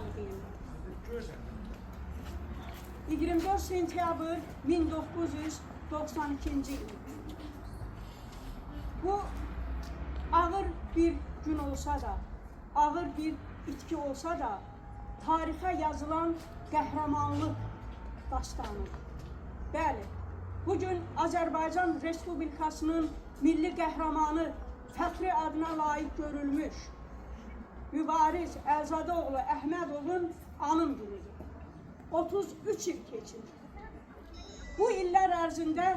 valideyni. 24 sentyabr 1992-ci il. Bu ağır bir gün olsa da, ağır bir itki olsa da, tarixə yazılan qəhrəmanlıq dastanı. Bəli, bugün Azərbaycan Respublikasının milli qəhrəmanı fəxri adına layiq görülmüş Mübariz Əlizadoğlu Əhmədovun anım günüdür. 33 il keçir. Bu illər ərzində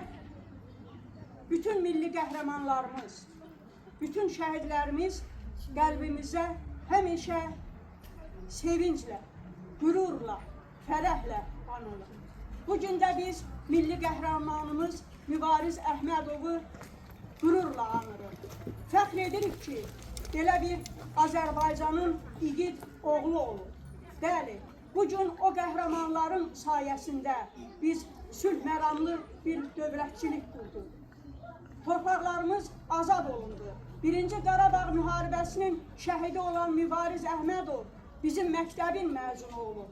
bütün milli qəhrəmanlarımız, bütün şəhidlərimiz qəlbimizə həmişə sevinclə, qürurla, fərəhlə anılır. Bugün də biz milli qəhrəmanımız Mübariz Əhmədovu qürurla anırıq. Fəxr edirik ki, belə bir Azərbaycanın igid oğlu olur. Bəli, bugün o qəhrəmanların sayəsində biz sülh məramlı bir dövlətçilik qurduq. Torpaqlarımız azad olundu. Birinci Qarabağ müharibəsinin şəhidi olan Mübariz Əhmədov bizim məktəbin məzunu olub.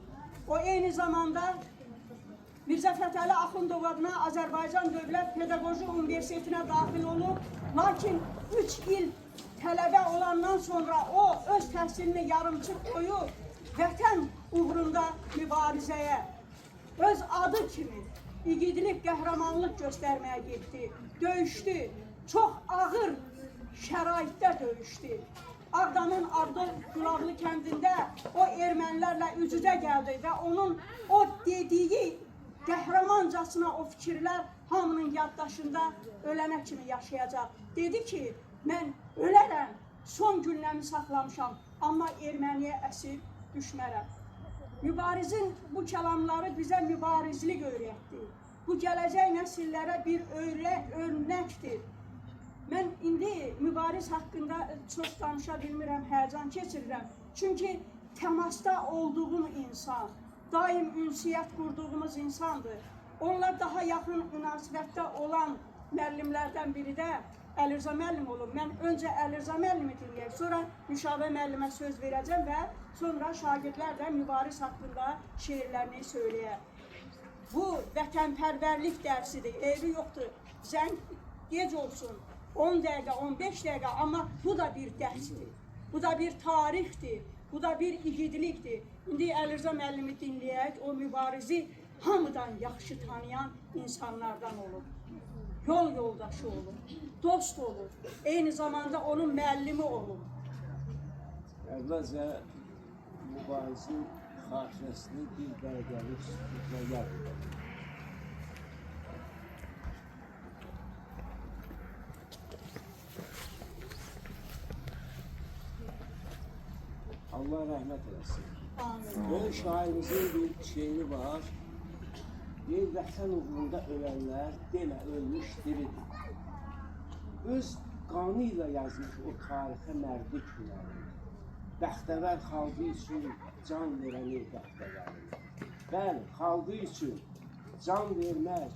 O eyni zamanda Mirzə Fətəli Axundov adına Azərbaycan Dövlət Pedaqoji Universitetinə daxil olub. Lakin 3 il tələbə olandan sonra o öz təhsilini yarımçıq qoyub, vətən uğrunda mübarizəyə, öz adı kimi igidlik, qəhrəmanlıq göstərməyə getdi, döyüşdü, çox ağır şəraitdə döyüşdü. Ağdamın Abdülqulaqlı kəndində o ermənilərlə üz-üzə gəldi və onun o dediyi qəhrəmancasına o fikirlər hamının yaddaşında ölənə kimi yaşayacaq. Dedi ki, mən ölərəm, son günləmi saxlamışam, amma erməniyə əsir düşmərəm. Mübarizin bu kəlamları bizə mübarizlik öyrətdi. Bu gələcək nəsillərə bir örnəkdir. Mən indi Mübariz haqqında çox danışa bilmirəm, həyəcan keçirirəm. Çünki təmasda olduğum insan, daim ünsiyyət qurduğumuz insandır. Onunla daha yaxın münasibətdə olan müəllimlərdən biri də Əlirza müəllim olub. Mən öncə Əlirza müəllimi dinləyək, sonra Müşavə müəllimə söz verəcəm və sonra şagirdlər də Mübariz haqqında şeirlərini söyləyər. Bu vətənpərvərlik dərsidir, eybi yoxdur. Zəng gec olsun, 10 dəqiqə, 15 dəqiqə, amma bu da bir dərsdir. Bu da bir tarixdir, bu da bir igidlikdir. İndi Əlirza müəllimi dinləyək, o mübarizi hamıdan yaxşı tanıyan insanlardan olub. Yol yoldaşı olub, dost olub, eyni zamanda onun müəllimi olub. Əvvəlcə mübarizin xatirəsini bir dəqiqəlik tutmaya gəldim. Allah rəhmət eləsin. Böyük şairimizin bir şeiri var. Bir vətən uğrunda ölənlər demə ölmüş diridir. Öz qanı ilə yazmış o tarixə mərdlik hünərini. Bəxtəvər xalqı üçün can verəni bəxtəvərini. Bəli, xalqı üçün can vermək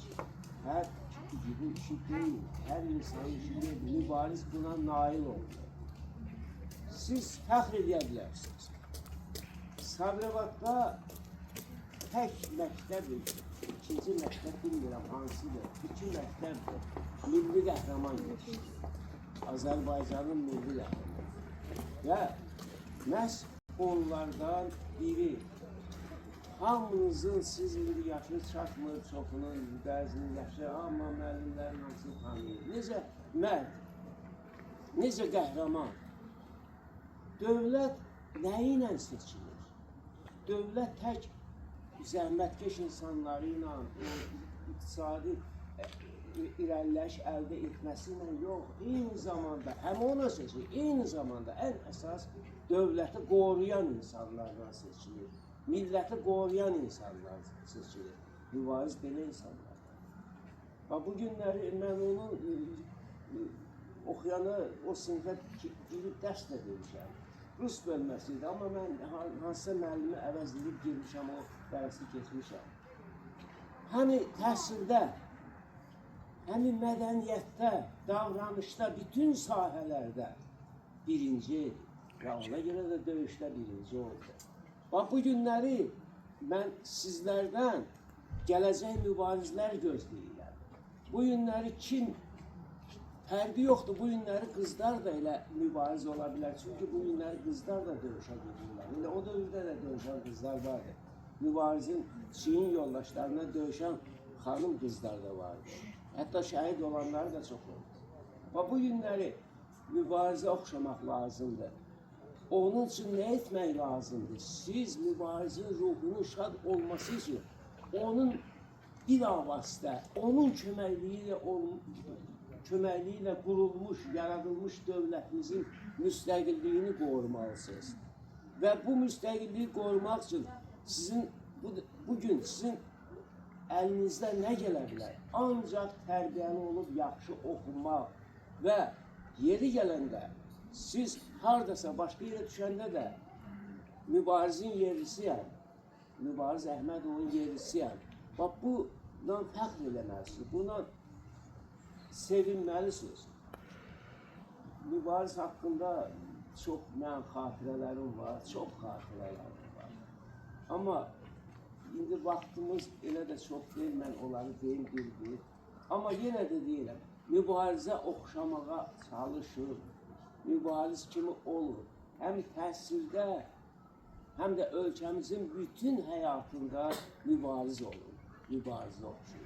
hər gibi işi deyil, hər insan işi deyil. Mübariz buna nail oldu. Siz fəxr edə bilərsiniz. Sabirabadda tək məktəbdir, ikinci məktəb bilmirəm hansıdır, 2 məktəbdir, milli qəhrəman yetişdi. Azərbaycanın milli qəhrəmanı. Və məhz onlardan biri, hamınızın siz indi yaşı çatmır, çoxunun, bəzinin yaşı, amma müəllimlərin hamısını tanıyır. Necə mərd, necə qəhrəman. Dövlət nəyi ilə seçilir? Dövlət tək zəhmətkeş insanları ilə, iqtisadi irəliləş əldə etməsi ilə yox, eyni zamanda, həm ona seçilir, eyni zamanda ən əsas dövləti qoruyan insanlardan seçilir. Milləti qoruyan insanlar seçilir. Mübariz belə insanlardan. Bu günləri mən onun oxuyanı o sinifə girib dərs də demişəm. Rus bölməsidir, amma mən hansısa müəllimi əvəz edib girmişəm, o dərsi keçmişəm. Həmi təhsildə, həmi mədəniyyətdə, davranışda, bütün sahələrdə birinci və ona görə də döyüşdə birinci oldu. Bax bu günləri mən sizlərdən gələcək mübarizlər gözləyirəm. Bu günləri kim fərqi yoxdur. Bu günləri qızlar da elə mübariz ola bilər. Çünki bu günləri qızlar da döyüşə gedirlər. Elə o dövrdə də döyüşən qızlar vardı. Mübarizin çiyin yoldaşlarına döyüşən xanım qızlar da vardı. Hətta şəhid olanlar da çox oldu. Bax bu günləri mübarizə oxşamaq lazımdır. Onun üçün nə etmək lazımdır? Siz mübarizin ruhunun şad olması üçün onun bilavasitə, onun köməkliyi ilə qurulmuş, yaradılmış dövlətimizin müstəqilliyini qorumalısınız. Və bu müstəqilliyi qorumaq üçün sizin bugün sizin əlinizdə nə gələ bilər? Ancaq tərbiyəli olub yaxşı oxumaq və yeri gələndə siz hardasa başqa yerə düşəndə də mübarizin yerlisiyəm, Mübariz Əhmədovun yerlisiyəm. Bax, bundan fəxr eləməlisiniz, bundan sevinməlisiniz. Mübariz haqqında çox mənim xatirələrim var, çox xatirələrim var. Amma indi vaxtımız elə də çox deyil, mən onları deyim bir. Amma yenə də deyirəm, mübarizə oxşamağa çalışın, mübariz kimi olur. Həm təhsildə, həm də ölkəmizin bütün həyatında mübariz olur, mübarizə oxşayır.